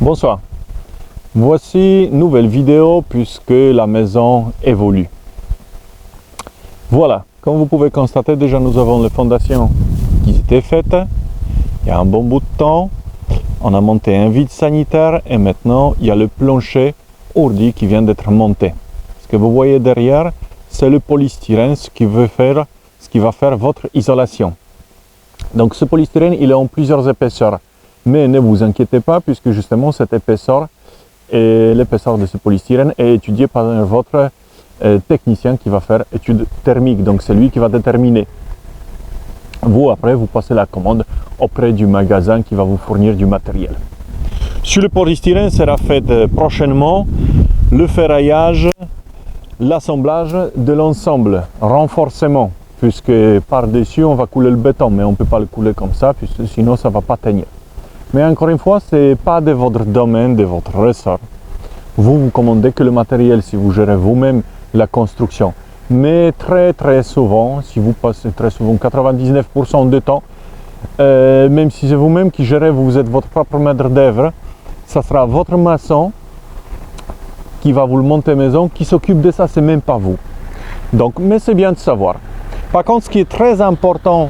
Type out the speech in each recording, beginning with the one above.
Bonsoir, voici une nouvelle vidéo puisque la maison évolue. Voilà, comme vous pouvez constater, déjà nous avons les fondations qui étaient faites il y a un bon bout de temps. On a monté un vide sanitaire et maintenant il y a le plancher ourdi qui vient d'être monté. Ce que vous voyez derrière, c'est le polystyrène, ce qui va faire votre isolation. Donc ce polystyrène, il est en plusieurs épaisseurs. Mais ne vous inquiétez pas, puisque justement cette épaisseur et l'épaisseur de ce polystyrène est étudiée par votre technicien qui va faire étude thermique. Donc c'est lui qui va déterminer. Vous, après, vous passez la commande auprès du magasin qui va vous fournir du matériel. Sur le polystyrène sera fait prochainement le ferraillage, l'assemblage de l'ensemble, renforcement, puisque par-dessus on va couler le béton, mais on ne peut pas le couler comme ça, puisque sinon ça ne va pas tenir. Mais encore une fois, ce n'est pas de votre domaine, de votre ressort. Vous commandez que le matériel si vous gérez vous-même la construction. Mais très souvent, si vous passez très souvent 99% du temps, même si c'est vous-même qui gérez, vous êtes votre propre maître d'œuvre, ça sera votre maçon qui va vous le monter maison, qui s'occupe de ça, c'est même pas vous. Donc, mais c'est bien de savoir. Par contre, ce qui est très important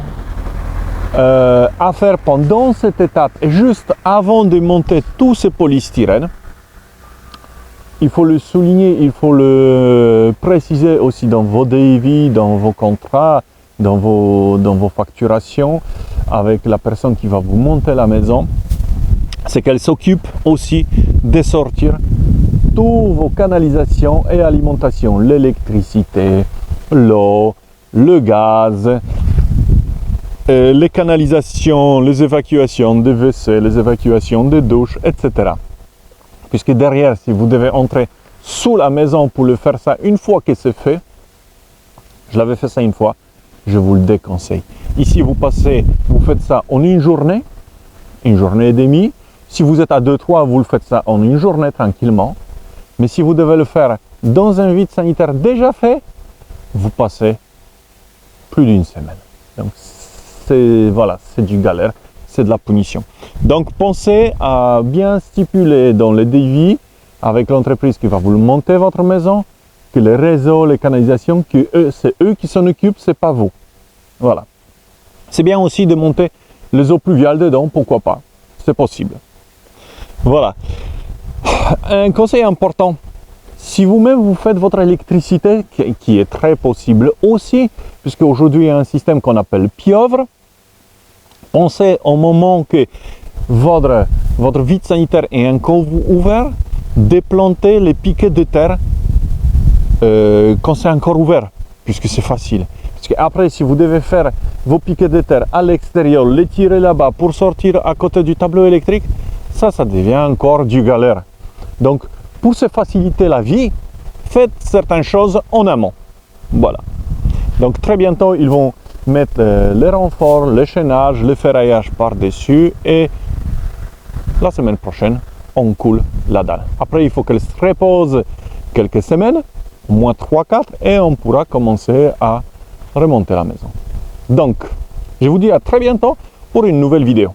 à faire pendant cette étape et juste avant de monter tout ce polystyrène, il faut le souligner, il faut le préciser aussi dans vos devis, dans vos contrats, dans vos facturations avec la personne qui va vous monter la maison, c'est qu'elle s'occupe aussi de sortir toutes vos canalisations et alimentations, l'électricité, l'eau, le gaz, les canalisations, les évacuations des WC, les évacuations des douches, etc. Puisque derrière, si vous devez entrer sous la maison pour le faire ça une fois que c'est fait, je l'avais fait ça une fois, je vous le déconseille. Ici, vous faites ça en une journée et demie. Si vous êtes à 2-3, vous le faites ça en une journée tranquillement. Mais si vous devez le faire dans un vide sanitaire déjà fait, vous passez plus d'une semaine. Donc, c'est du galère, c'est de la punition. Donc pensez à bien stipuler dans les devis avec l'entreprise qui va vous monter votre maison, que les réseaux, les canalisations, c'est eux qui s'en occupent, c'est pas vous. Voilà. C'est bien aussi de monter les eaux pluviales dedans, pourquoi pas, c'est possible. Voilà. Un conseil important, si vous-même vous faites votre électricité, qui est très possible aussi, puisque aujourd'hui il y a un système qu'on appelle pieuvre, pensez au moment que votre vide sanitaire est encore ouvert, déplanter les piquets de terre quand c'est encore ouvert, puisque c'est facile. Parce qu'après, si vous devez faire vos piquets de terre à l'extérieur, les tirer là-bas pour sortir à côté du tableau électrique, ça devient encore du galère. Donc, pour se faciliter la vie, faites certaines choses en amont. Voilà. Donc, très bientôt, ils vont mettre les renforts, le chaînage, le ferraillage par-dessus et la semaine prochaine, on coule la dalle. Après, il faut qu'elle se repose quelques semaines, au moins 3-4, et on pourra commencer à remonter la maison. Donc, je vous dis à très bientôt pour une nouvelle vidéo.